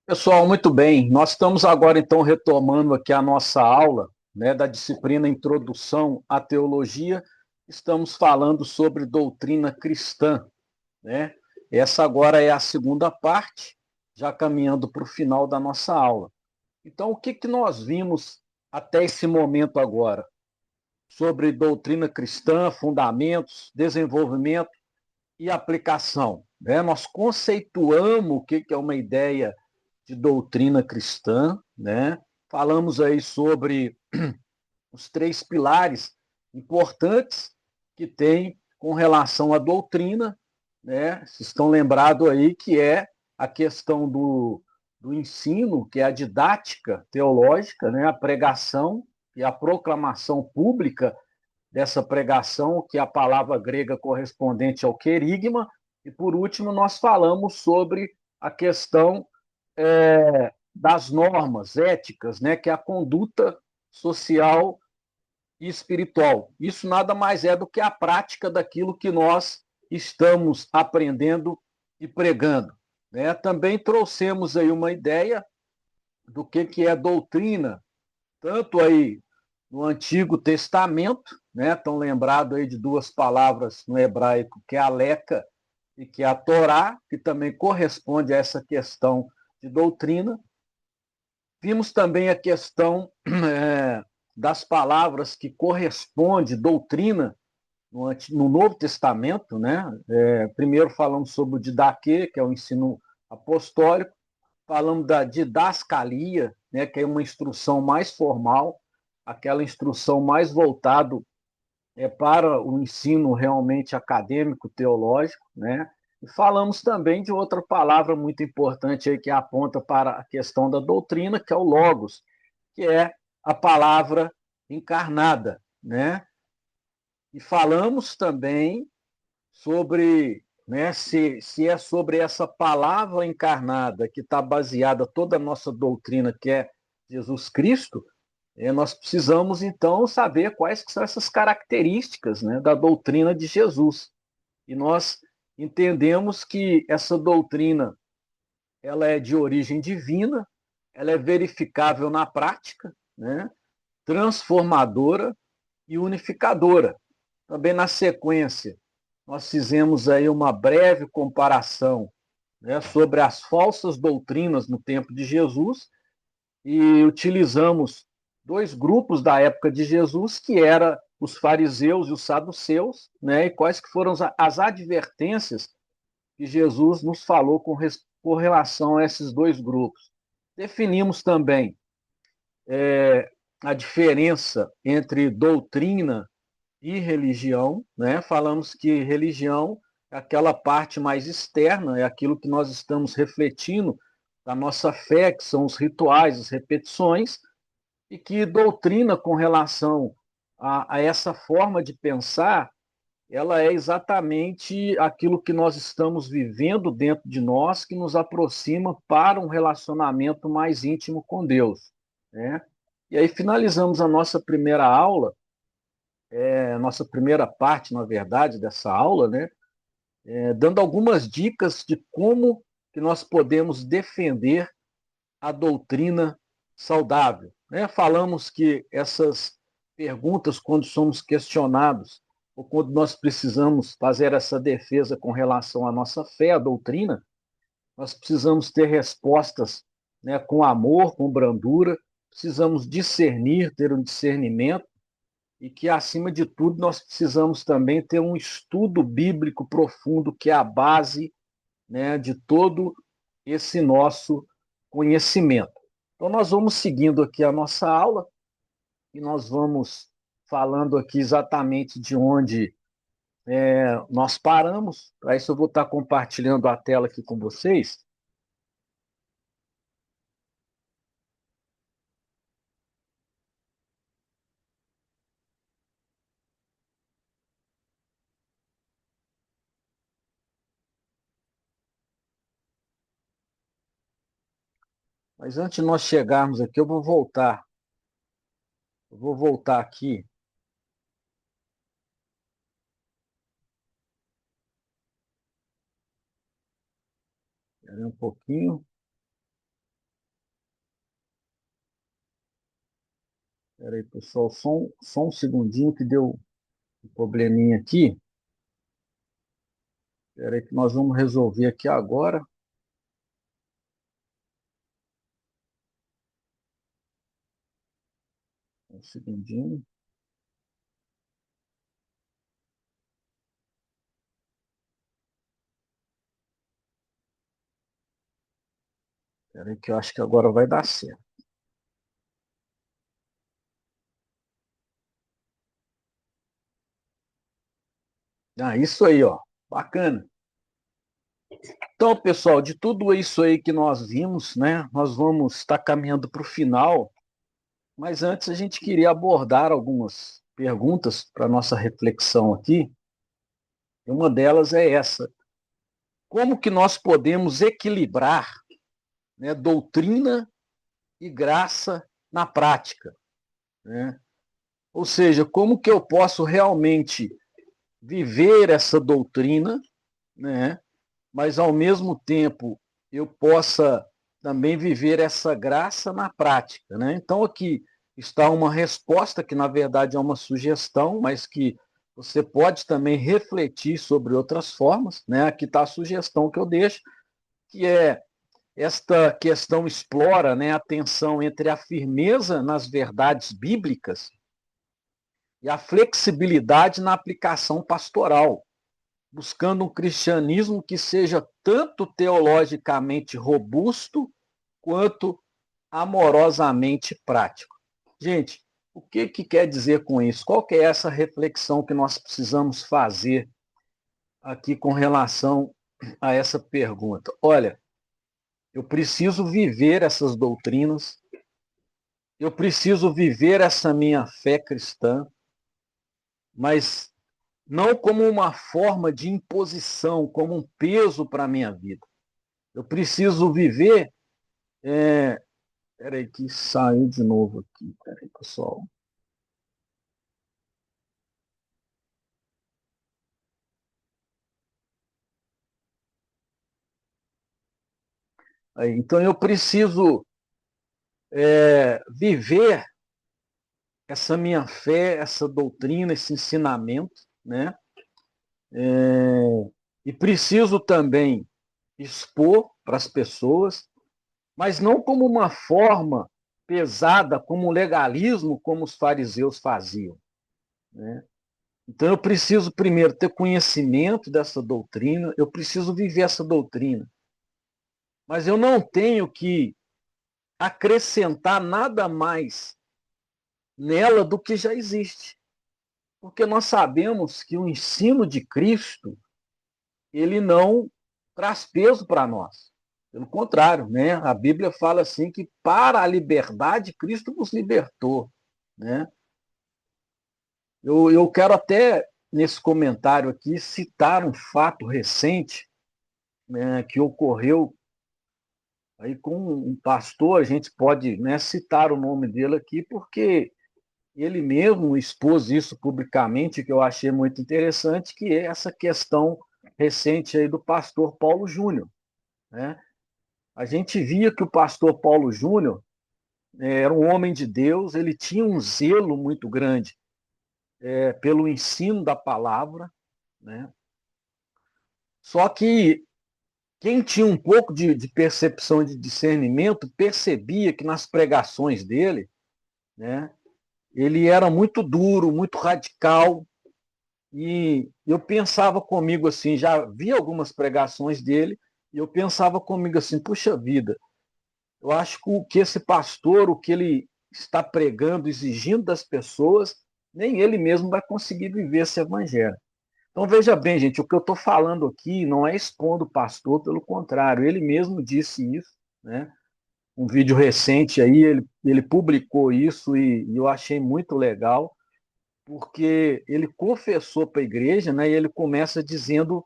Pessoal, muito bem. Nós estamos agora então retomando aqui a nossa aula, né, da disciplina Introdução à Teologia. Estamos falando sobre doutrina cristã, né? Essa agora é a segunda parte, já caminhando para o final da nossa aula. Então, o que que nós vimos até esse momento agora? Sobre doutrina cristã, fundamentos, desenvolvimento e aplicação, né? Nós conceituamos o que que é uma ideia de doutrina cristã, né? Falamos aí sobre os três pilares importantes que tem com relação à doutrina, né? Vocês estão lembrados aí que é a questão do ensino, que é a didática teológica, né? A pregação e a proclamação pública dessa pregação, que é a palavra grega correspondente ao querigma, e por último nós falamos sobre a questão das normas éticas, né, que é a conduta social e espiritual. Isso nada mais é do que a prática daquilo que nós estamos aprendendo e pregando. Né? Também trouxemos aí uma ideia do que é doutrina, tanto aí no Antigo Testamento, né? Estão lembrados aí de duas palavras no hebraico, que é a Leca e que é a Torá, que também corresponde a essa questão de doutrina. Vimos também a questão das palavras que corresponde doutrina no Novo Testamento, né? Primeiro falamos sobre o didaquê, que é o ensino apostólico, falamos da didascalia, né? Que é uma instrução mais formal, aquela instrução mais voltado para o ensino realmente acadêmico, teológico, né? E falamos também de outra palavra muito importante aí que aponta para a questão da doutrina, que é o logos, que é a palavra encarnada, né? E falamos também sobre, né, se é sobre essa palavra encarnada que está baseada toda a nossa doutrina, que é Jesus Cristo, nós precisamos, então, saber quais que são essas características, né, da doutrina de Jesus. E nós entendemos que essa doutrina ela é de origem divina, ela é verificável na prática, né, transformadora e unificadora. Também na sequência, nós fizemos aí uma breve comparação, né, sobre as falsas doutrinas no tempo de Jesus e utilizamos dois grupos da época de Jesus, que eram os fariseus e os saduceus, né, e quais que foram as advertências que Jesus nos falou com relação a esses dois grupos. Definimos também a diferença entre doutrina e religião, né? Falamos que religião é aquela parte mais externa, é aquilo que nós estamos refletindo da nossa fé, que são os rituais, as repetições, e que doutrina com relação a essa forma de pensar, ela é exatamente aquilo que nós estamos vivendo dentro de nós, que nos aproxima para um relacionamento mais íntimo com Deus, né? E aí finalizamos a nossa primeira aula, a nossa primeira parte, na verdade, dessa aula, né? Dando algumas dicas de como que nós podemos defender a doutrina saudável, né? Falamos que essas perguntas, quando somos questionados, ou quando nós precisamos fazer essa defesa com relação à nossa fé, à doutrina, nós precisamos ter respostas, né, com amor, com brandura, precisamos discernir, ter um discernimento, e que, acima de tudo, nós precisamos também ter um estudo bíblico profundo, que é a base, né, de todo esse nosso conhecimento. Então, nós vamos seguindo aqui a nossa aula e nós vamos falando aqui exatamente de onde nós paramos. Para isso, eu vou estar compartilhando a tela aqui com vocês. Mas antes de nós chegarmos aqui, eu vou voltar aqui um pouquinho. Espera aí, pessoal, só um segundinho que deu um probleminha aqui. Espera aí que nós vamos resolver aqui agora. Um segundinho. Espera aí que eu acho que agora vai dar certo. Ah, isso aí, ó. Bacana. Então, pessoal, de tudo isso aí que nós vimos, né, nós vamos estar caminhando para o final, mas antes a gente queria abordar algumas perguntas para nossa reflexão aqui. E uma delas é essa: como que nós podemos equilibrar, né, doutrina e graça na prática, né? Ou seja, como que eu posso realmente viver essa doutrina, né, mas ao mesmo tempo eu possa também viver essa graça na prática, né? Então aqui está uma resposta que na verdade é uma sugestão, mas que você pode também refletir sobre outras formas, né? Aqui está a sugestão que eu deixo, que é esta questão explora, né, a tensão entre a firmeza nas verdades bíblicas e a flexibilidade na aplicação pastoral, buscando um cristianismo que seja tanto teologicamente robusto quanto amorosamente prático. Gente, o que quer dizer com isso? Qual que é essa reflexão que nós precisamos fazer aqui com relação a essa pergunta? Olha, eu preciso viver essas doutrinas, eu preciso viver essa minha fé cristã, mas não como uma forma de imposição, como um peso para a minha vida. Eu preciso viver. Peraí, que saiu de novo aqui. Peraí, pessoal. Aí, então, eu preciso viver essa minha fé, essa doutrina, esse ensinamento, né? E preciso também expor para as pessoas, mas não como uma forma pesada, como um legalismo, como os fariseus faziam, né? Então eu preciso primeiro ter conhecimento dessa doutrina, eu preciso viver essa doutrina, mas eu não tenho que acrescentar nada mais nela do que já existe, porque nós sabemos que o ensino de Cristo ele não traz peso para nós. Pelo contrário, né? A Bíblia fala assim que para a liberdade Cristo nos libertou, né? Eu quero até nesse comentário aqui citar um fato recente, né, que ocorreu aí com um pastor. A gente pode, né, citar o nome dele aqui porque ele mesmo expôs isso publicamente, que eu achei muito interessante, que é essa questão recente aí do pastor Paulo Júnior, né? A gente via que o pastor Paulo Júnior era um homem de Deus, ele tinha um zelo muito grande pelo ensino da palavra, né? Só que quem tinha um pouco de percepção, de discernimento, percebia que nas pregações dele, né, ele era muito duro, muito radical, e eu pensava comigo assim, já vi algumas pregações dele, e eu pensava comigo assim, puxa vida, eu acho que esse pastor, o que ele está pregando, exigindo das pessoas, nem ele mesmo vai conseguir viver esse evangelho. Então veja bem, gente, o que eu estou falando aqui não é expondo o pastor, pelo contrário, ele mesmo disse isso, né? Um vídeo recente aí, ele publicou isso e eu achei muito legal, porque ele confessou para a igreja, né? E ele começa dizendo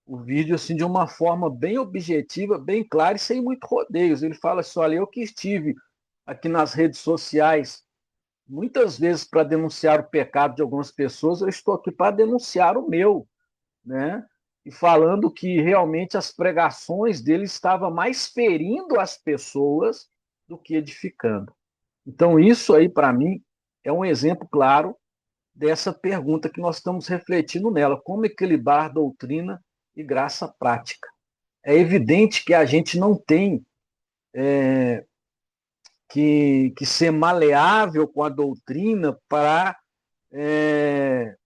o vídeo assim de uma forma bem objetiva, bem clara e sem muito rodeios. Ele fala assim: olha, eu que estive aqui nas redes sociais muitas vezes para denunciar o pecado de algumas pessoas, eu estou aqui para denunciar o meu, né? E falando que realmente as pregações dele estavam mais ferindo as pessoas do que edificando. Então, isso aí, para mim, é um exemplo claro dessa pergunta que nós estamos refletindo nela: como equilibrar doutrina e graça prática? É evidente que a gente não tem que ser maleável com a doutrina para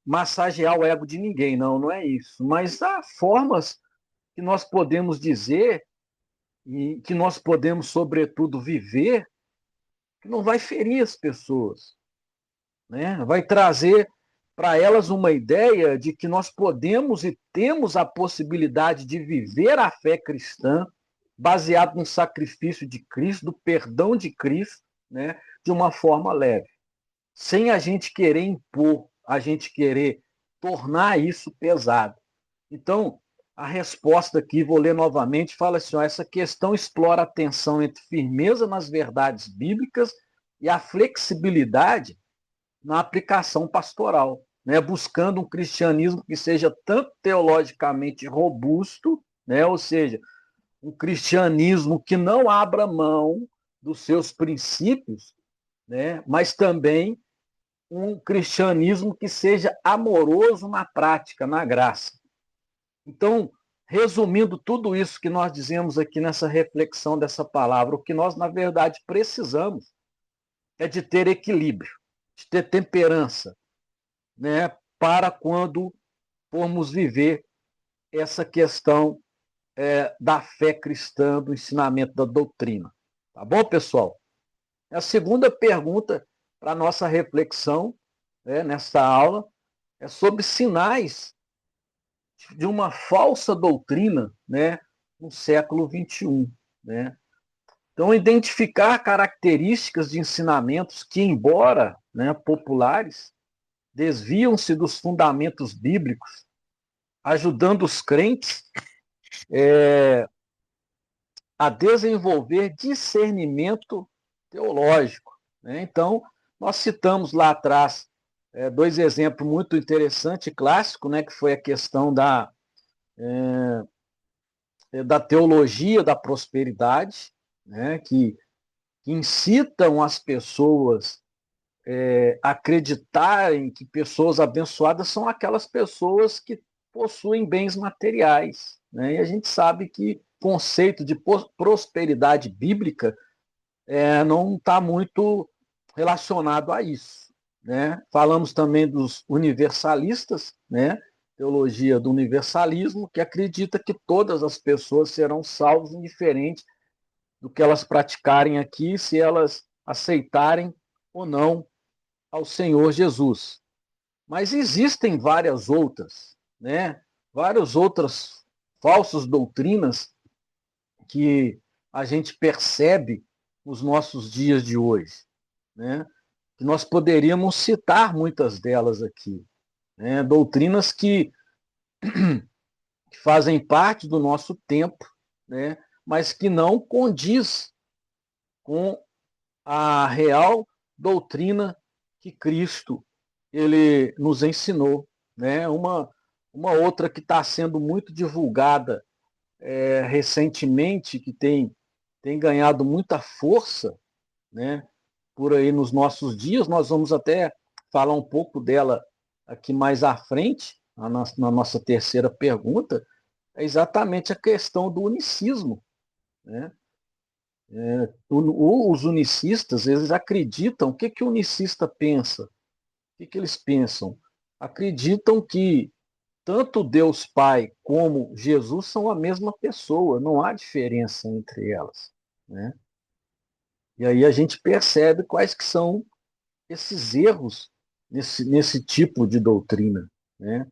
massagear o ego de ninguém, não é isso. Mas há formas que nós podemos dizer e que nós podemos, sobretudo, viver, que não vai ferir as pessoas, né? Vai trazer para elas uma ideia de que nós podemos e temos a possibilidade de viver a fé cristã baseado no sacrifício de Cristo, do perdão de Cristo, né? De uma forma leve, sem a gente querer impor, a gente querer tornar isso pesado. Então, a resposta aqui, vou ler novamente, fala assim: ó, essa questão explora a tensão entre firmeza nas verdades bíblicas e a flexibilidade na aplicação pastoral, né? Buscando um cristianismo que seja tanto teologicamente robusto, né? Ou seja, um cristianismo que não abra mão dos seus princípios, né? Mas também um cristianismo que seja amoroso na prática, na graça. Então, resumindo tudo isso que nós dizemos aqui nessa reflexão dessa palavra, o que nós, na verdade, precisamos é de ter equilíbrio, de ter temperança, né, para quando formos viver essa questão da fé cristã, do ensinamento da doutrina. Tá bom, pessoal? A segunda pergunta para a nossa reflexão, né, nessa aula é sobre sinais de uma falsa doutrina, né, no século XXI. Né? Então, identificar características de ensinamentos que, embora, né, populares, desviam-se dos fundamentos bíblicos, ajudando os crentes a desenvolver discernimento teológico. Né? Então, nós citamos lá atrás dois exemplos muito interessantes e clássicos, né, que foi a questão da teologia da prosperidade, né, que incitam as pessoas a acreditarem que pessoas abençoadas são aquelas pessoas que possuem bens materiais. Né? E a gente sabe que o conceito de prosperidade bíblica não está muito relacionado a isso. Né? Falamos também dos universalistas, né? Teologia do universalismo, que acredita que todas as pessoas serão salvas, indiferente do que elas praticarem aqui, se elas aceitarem ou não ao Senhor Jesus. Mas existem várias outras, né? Várias outras falsas doutrinas que a gente percebe nos nossos dias de hoje, né? Que nós poderíamos citar muitas delas aqui, né? Doutrinas que fazem parte do nosso tempo, né? Mas que não condiz com a real doutrina que Cristo ele nos ensinou, né? Uma outra que está sendo muito divulgada recentemente, que tem ganhado muita força, né? Por aí nos nossos dias, nós vamos até falar um pouco dela aqui mais à frente, na nossa terceira pergunta, é exatamente a questão do unicismo, né? Os unicistas, eles acreditam, o que, que o unicista pensa? O que, que eles pensam? Acreditam que tanto Deus Pai como Jesus são a mesma pessoa, não há diferença entre elas. Né? E aí a gente percebe quais que são esses erros nesse tipo de doutrina. Né?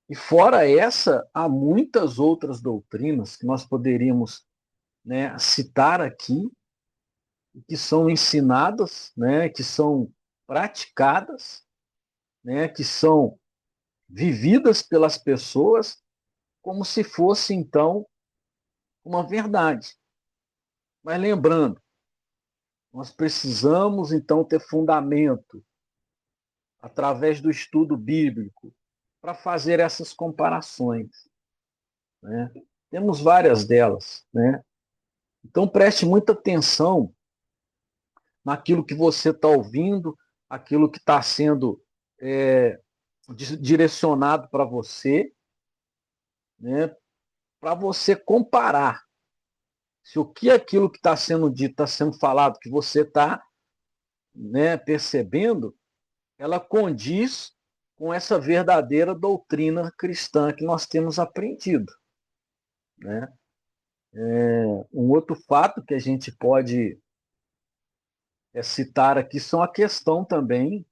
E fora essa, há muitas outras doutrinas que nós poderíamos, né, citar aqui, que são ensinadas, né, que são praticadas, né, que são vividas pelas pessoas como se fosse, então, uma verdade. Mas lembrando, nós precisamos, então, ter fundamento através do estudo bíblico para fazer essas comparações. Né? Temos várias delas. Né? Então, preste muita atenção naquilo que você está ouvindo, aquilo que está sendo direcionado para você, né, para você comparar se o que aquilo que está sendo dito, está sendo falado, que você está, né, percebendo, ela condiz com essa verdadeira doutrina cristã que nós temos aprendido, né? Um outro fato que a gente pode citar aqui são a questão também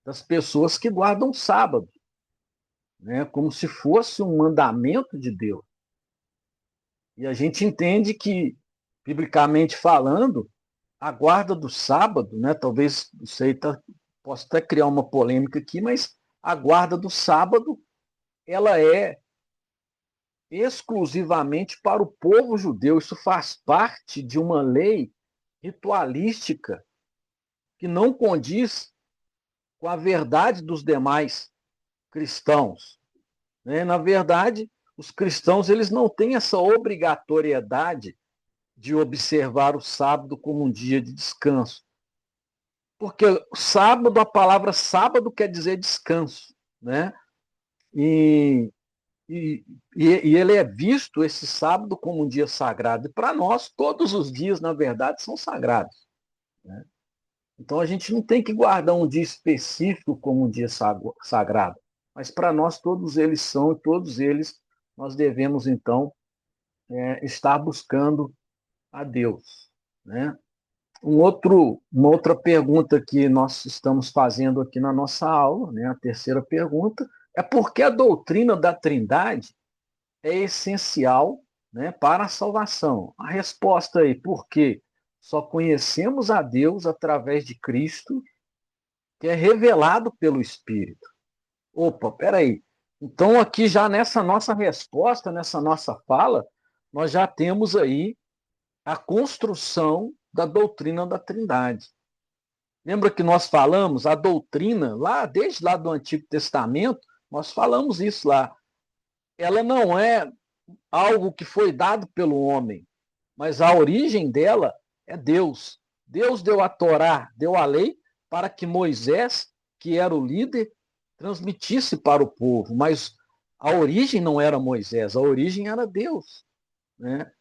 das pessoas que guardam o sábado, né? Como se fosse um mandamento de Deus. E a gente entende que, biblicamente falando, a guarda do sábado, né? Talvez, não sei, posso até criar uma polêmica aqui, mas a guarda do sábado, ela é exclusivamente para o povo judeu. Isso faz parte de uma lei ritualística que não condiz com a verdade dos demais cristãos, né? Na verdade, os cristãos eles não têm essa obrigatoriedade de observar o sábado como um dia de descanso. Porque sábado, a palavra sábado quer dizer descanso, né? E, e ele é visto, esse sábado, como um dia sagrado. E para nós, todos os dias, na verdade, são sagrados, né? Então a gente não tem que guardar um dia específico como um dia sagrado. Mas para nós, todos eles são, e todos eles nós devemos, então, estar buscando a Deus, né? Uma outra pergunta que nós estamos fazendo aqui na nossa aula, né, a terceira pergunta, é por que a doutrina da Trindade é essencial, né, para a salvação? A resposta aí, porque só conhecemos a Deus através de Cristo, que é revelado pelo Espírito. Opa, peraí. Então, aqui já nessa nossa resposta, nessa nossa fala, nós já temos aí a construção da doutrina da Trindade. Lembra que nós falamos a doutrina, desde lá do Antigo Testamento, nós falamos isso lá. Ela não é algo que foi dado pelo homem, mas a origem dela é Deus. Deus deu a Torá, deu a lei, para que Moisés, que era o líder, transmitisse para o povo. Mas a origem não era Moisés, a origem era Deus, né?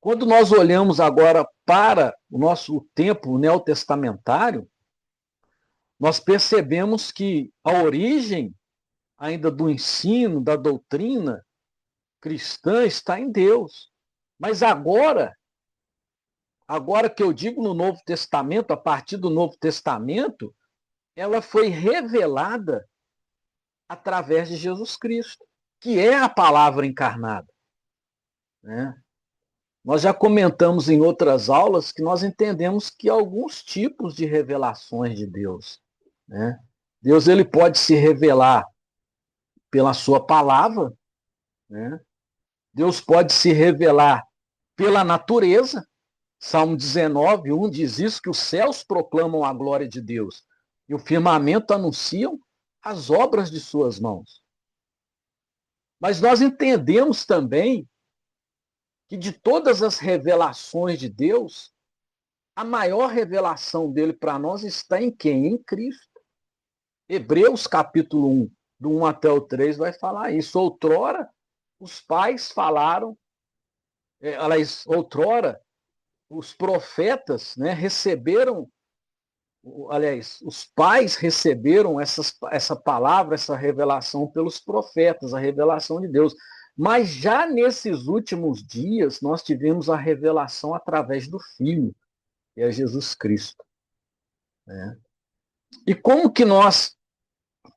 Quando nós olhamos agora para o nosso tempo neotestamentário, nós percebemos que a origem ainda do ensino, da doutrina cristã está em Deus. Mas agora que eu digo no Novo Testamento, a partir do Novo Testamento, ela foi revelada através de Jesus Cristo, que é a palavra encarnada, né? Nós já comentamos em outras aulas que nós entendemos que há alguns tipos de revelações de Deus, né? Deus ele pode se revelar pela sua palavra, né? Deus pode se revelar pela natureza. Salmo 19, 1 diz isso, que os céus proclamam a glória de Deus e o firmamento anunciam as obras de suas mãos. Mas nós entendemos também que de todas as revelações de Deus, a maior revelação dele para nós está em quem? Em Cristo. Hebreus capítulo 1, do 1 até o 3, vai falar isso. Outrora, os pais falaram, aliás, outrora, os profetas, né, receberam, aliás, os pais receberam essa palavra, essa revelação pelos profetas, a revelação de Deus. Mas já nesses últimos dias, nós tivemos a revelação através do Filho, que é Jesus Cristo, né? E como que nós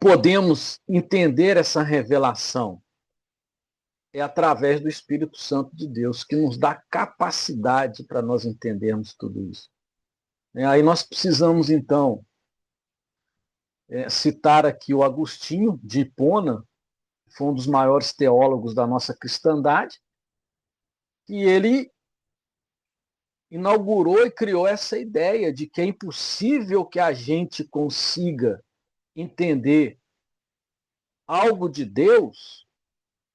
podemos entender essa revelação? É através do Espírito Santo de Deus, que nos dá capacidade para nós entendermos tudo isso. Aí nós precisamos, então, citar aqui o Agostinho de Hipona, que foi um dos maiores teólogos da nossa cristandade, e ele inaugurou e criou essa ideia de que é impossível que a gente consiga entender algo de Deus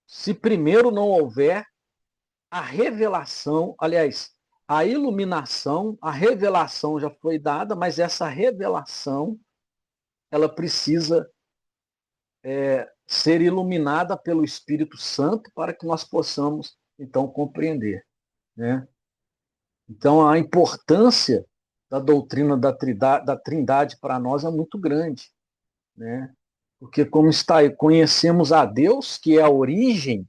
se primeiro não houver a revelação, aliás, a iluminação, a revelação já foi dada, mas essa revelação ela precisa ser iluminada pelo Espírito Santo para que nós possamos, então, compreender, né? Então, a importância da doutrina da Trindade para nós é muito grande, né? Porque, como está aí, conhecemos a Deus, que é a origem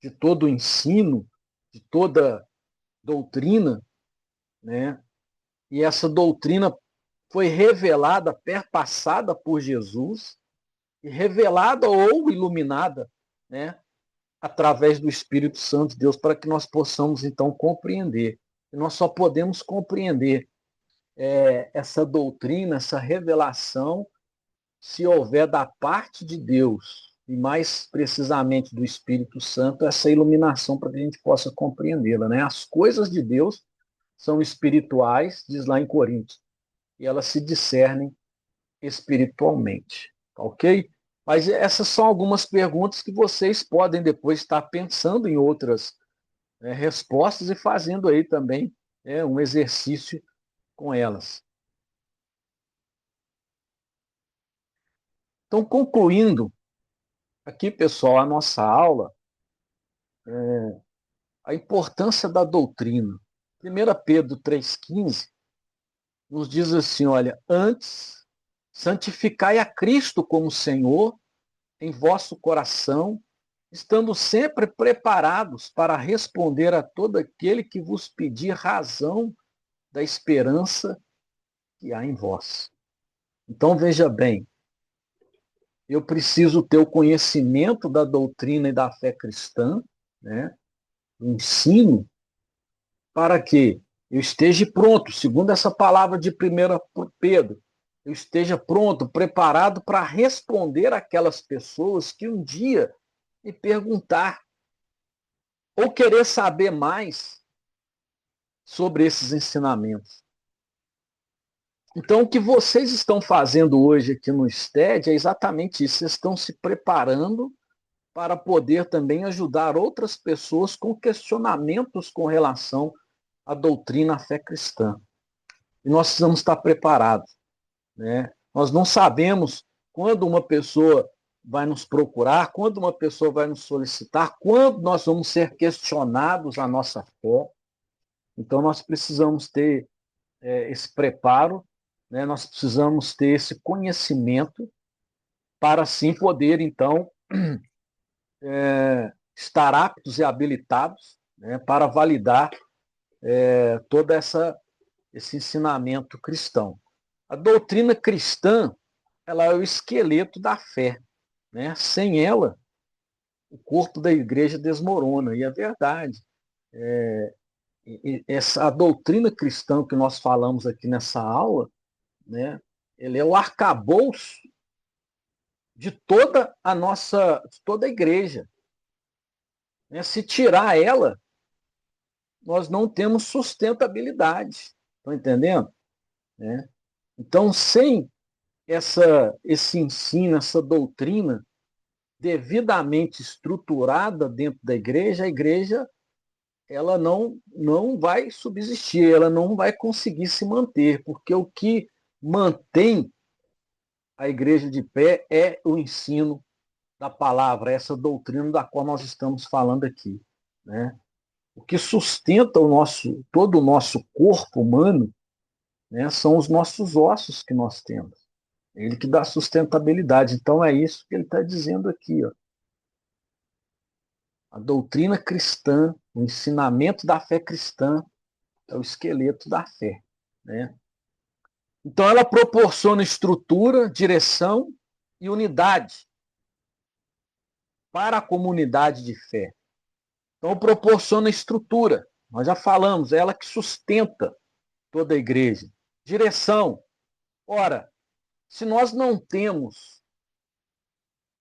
de todo o ensino, de toda doutrina, né? E essa doutrina foi revelada, perpassada por Jesus, e revelada ou iluminada, né? Através do Espírito Santo de Deus, para que nós possamos, então, compreender. E nós só podemos compreender essa doutrina, essa revelação, se houver da parte de Deus, e mais precisamente do Espírito Santo, essa iluminação para que a gente possa compreendê-la, né? As coisas de Deus são espirituais, diz lá em Coríntios, e elas se discernem espiritualmente, ok? Mas essas são algumas perguntas que vocês podem depois estar pensando em outras respostas e fazendo aí também um exercício com elas. Então, concluindo aqui, pessoal, a nossa aula, a importância da doutrina. 1 Pedro 3,15 nos diz assim, olha, antes, santificai a Cristo como Senhor em vosso coração, estando sempre preparados para responder a todo aquele que vos pedir razão da esperança que há em vós. Então, veja bem, eu preciso ter o conhecimento da doutrina e da fé cristã, né? O ensino, para que eu esteja pronto, segundo essa palavra de 1 Pedro, eu esteja pronto, preparado para responder aquelas pessoas que um dia me perguntar ou querer saber mais sobre esses ensinamentos. Então, o que vocês estão fazendo hoje aqui no STED é exatamente isso. Vocês estão se preparando para poder também ajudar outras pessoas com questionamentos com relação à doutrina, à fé cristã. E nós precisamos estar preparados, né? Nós não sabemos quando uma pessoa vai nos procurar, quando uma pessoa vai nos solicitar, quando nós vamos ser questionados a nossa fé. Então, nós precisamos ter esse preparo, né? Nós precisamos ter esse conhecimento para, assim, poder, então, estar aptos e habilitados, né, para validar todo esse ensinamento cristão. A doutrina cristã, ela é o esqueleto da fé, né? Sem ela, o corpo da igreja desmorona, e é verdade. A doutrina cristã que nós falamos aqui nessa aula, né, ele é o arcabouço de toda a igreja. Né? Se tirar ela, nós não temos sustentabilidade. Estão entendendo? Né? Então, sem esse ensino, essa doutrina devidamente estruturada dentro da igreja, a igreja ela não vai subsistir, ela não vai conseguir se manter, porque o que mantém a igreja de pé é o ensino da palavra, essa doutrina da qual nós estamos falando aqui, né? O que sustenta todo o nosso corpo humano, né, são os nossos ossos que nós temos. É ele que dá sustentabilidade. Então é isso que ele está dizendo aqui. Ó. A doutrina cristã, o ensinamento da fé cristã é o esqueleto da fé. Né? Então ela proporciona estrutura, direção e unidade para a comunidade de fé. Então proporciona estrutura. Nós já falamos, é ela que sustenta toda a igreja. Direção. Ora, se nós não temos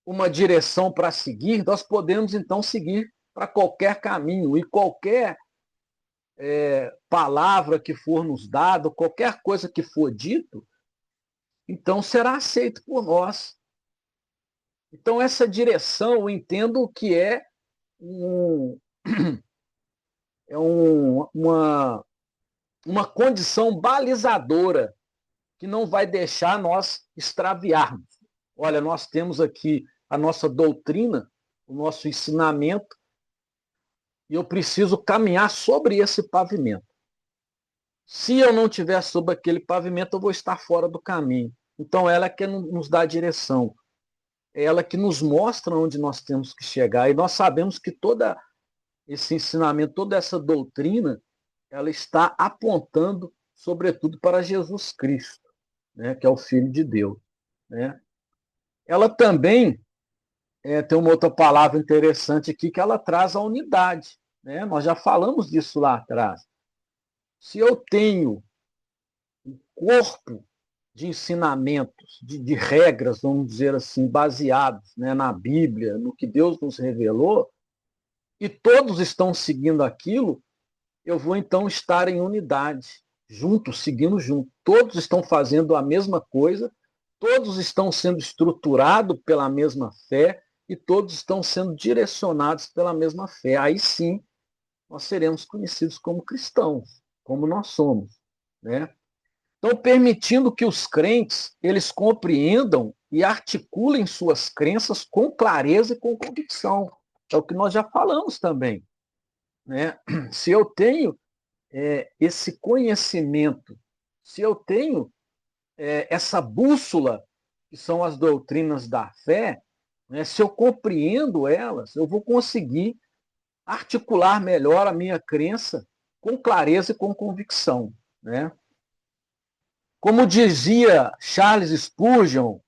uma direção para seguir, nós podemos então seguir para qualquer caminho e qualquer palavra que for nos dada, qualquer coisa que for dito, então será aceito por nós. Então essa direção eu entendo que é uma condição balizadora que não vai deixar nós extraviarmos. Olha, nós temos aqui a nossa doutrina, o nosso ensinamento, e eu preciso caminhar sobre esse pavimento. Se eu não estiver sobre aquele pavimento, eu vou estar fora do caminho. Então, ela é que nos dá a direção. É ela que nos mostra onde nós temos que chegar. E nós sabemos que todo esse ensinamento, toda essa doutrina, ela está apontando, sobretudo, para Jesus Cristo, né, que é o Filho de Deus. Né? Ela também tem uma outra palavra interessante aqui, que ela traz a unidade. Né? Nós já falamos disso lá atrás. Se eu tenho um corpo de ensinamentos, de regras, vamos dizer assim, baseados, né, na Bíblia, no que Deus nos revelou, e todos estão seguindo aquilo, eu vou então estar em unidade, juntos, seguindo junto. Todos estão fazendo a mesma coisa, todos estão sendo estruturados pela mesma fé e todos estão sendo direcionados pela mesma fé. Aí sim, nós seremos conhecidos como cristãos, como nós somos, né? Então, permitindo que os crentes eles compreendam e articulem suas crenças com clareza e com convicção. É o que nós já falamos também. Né? Se eu tenho esse conhecimento, se eu tenho essa bússola, que são as doutrinas da fé, né? Se eu compreendo elas, eu vou conseguir articular melhor a minha crença com clareza e com convicção. Né? Como dizia Charles Spurgeon,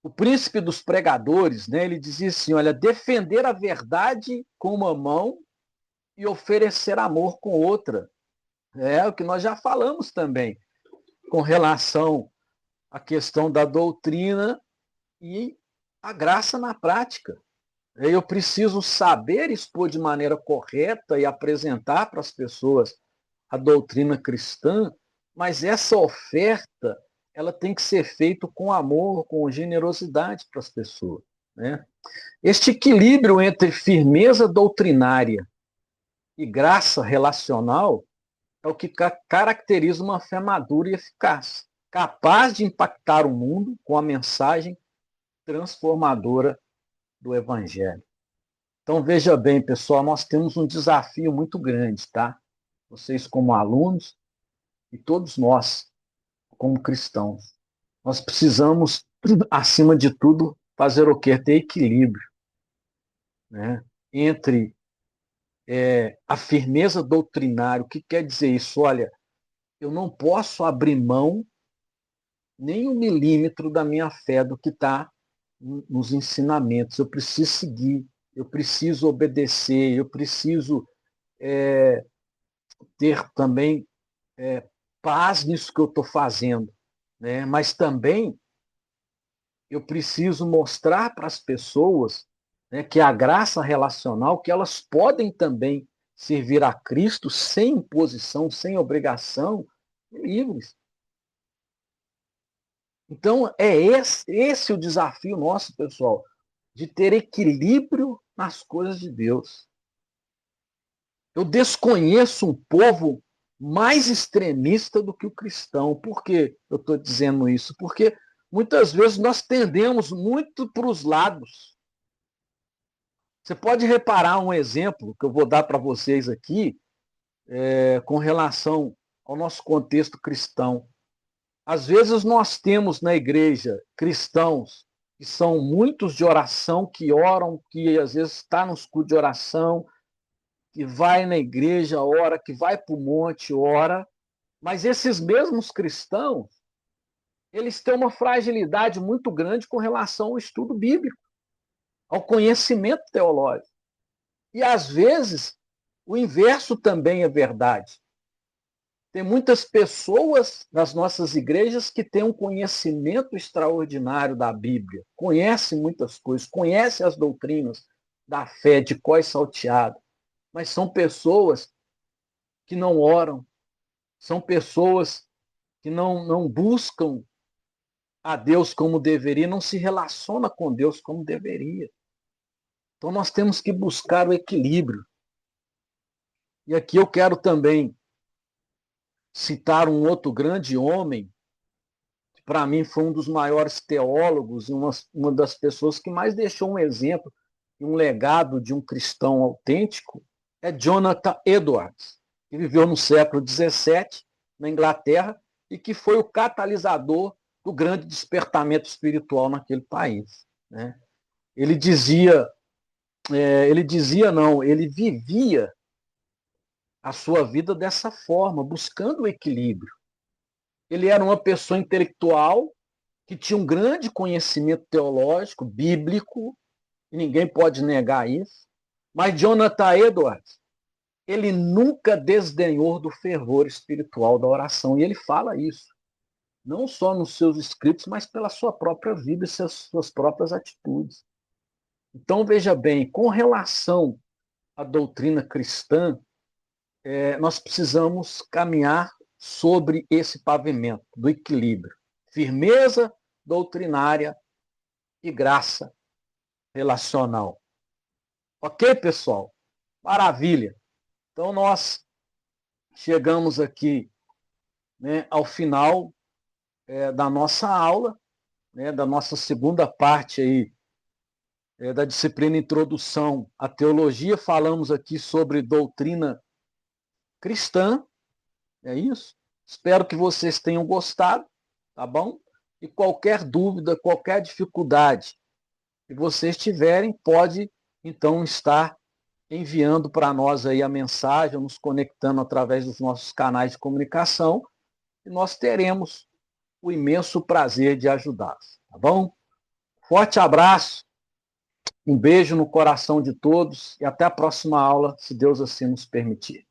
o príncipe dos pregadores, né, ele dizia assim, olha, defender a verdade com uma mão e oferecer amor com outra. É o que nós já falamos também, com relação à questão da doutrina e a graça na prática. Eu preciso saber expor de maneira correta e apresentar para as pessoas a doutrina cristã, mas essa oferta ela tem que ser feita com amor, com generosidade para as pessoas. Né? Este equilíbrio entre firmeza doutrinária e graça relacional é o que caracteriza uma fé madura e eficaz, capaz de impactar o mundo com a mensagem transformadora do Evangelho. Então, veja bem, pessoal, nós temos um desafio muito grande, tá? Vocês como alunos e todos nós como cristãos. Nós precisamos, acima de tudo, fazer o quê? Ter equilíbrio, né? Entre a firmeza doutrinária. O que quer dizer isso? Olha, eu não posso abrir mão nem 1 milímetro da minha fé, do que está nos ensinamentos. Eu preciso seguir, eu preciso obedecer, eu preciso ter também paz nisso que eu estou fazendo. Né? Mas também eu preciso mostrar para as pessoas, né, que a graça relacional, que elas podem também servir a Cristo sem imposição, sem obrigação, livres. Então, é esse o desafio nosso, pessoal, de ter equilíbrio nas coisas de Deus. Eu desconheço um povo mais extremista do que o cristão. Por que eu estou dizendo isso? Porque muitas vezes nós tendemos muito para os lados. Você pode reparar um exemplo que eu vou dar para vocês aqui, com relação ao nosso contexto cristão. Às vezes nós temos na igreja cristãos que são muitos de oração, que oram, que às vezes está nos cultos de oração, que vai na igreja, ora, que vai para o monte, ora, mas esses mesmos cristãos, eles têm uma fragilidade muito grande com relação ao estudo bíblico, ao conhecimento teológico. E às vezes o inverso também é verdade. Tem muitas pessoas nas nossas igrejas que têm um conhecimento extraordinário da Bíblia, conhecem muitas coisas, conhecem as doutrinas da fé de cor salteado, mas são pessoas que não oram, são pessoas que não buscam a Deus como deveria, não se relaciona com Deus como deveria. Então nós temos que buscar o equilíbrio. E aqui eu quero também citar um outro grande homem, que para mim foi um dos maiores teólogos e uma das pessoas que mais deixou um exemplo e um legado de um cristão autêntico, é Jonathan Edwards, que viveu no século XVII, na Inglaterra, e que foi o catalisador do grande despertamento espiritual naquele país. Né? Ele dizia, não, ele vivia a sua vida dessa forma, buscando o equilíbrio. Ele era uma pessoa intelectual que tinha um grande conhecimento teológico, bíblico, e ninguém pode negar isso. Mas Jonathan Edwards, ele nunca desdenhou do fervor espiritual da oração, e ele fala isso, não só nos seus escritos, mas pela sua própria vida e suas próprias atitudes. Então, veja bem, com relação à doutrina cristã, nós precisamos caminhar sobre esse pavimento do equilíbrio, firmeza doutrinária e graça relacional. Ok, pessoal? Maravilha. Então, nós chegamos aqui, né, ao final da nossa aula, né, da nossa segunda parte aí, da disciplina Introdução à Teologia. Falamos aqui sobre doutrina cristã, é isso? Espero que vocês tenham gostado, tá bom? E qualquer dúvida, qualquer dificuldade que vocês tiverem, pode, então, estar enviando para nós aí a mensagem, nos conectando através dos nossos canais de comunicação, e nós teremos o imenso prazer de ajudá-los, tá bom? Forte abraço, um beijo no coração de todos e até a próxima aula, se Deus assim nos permitir.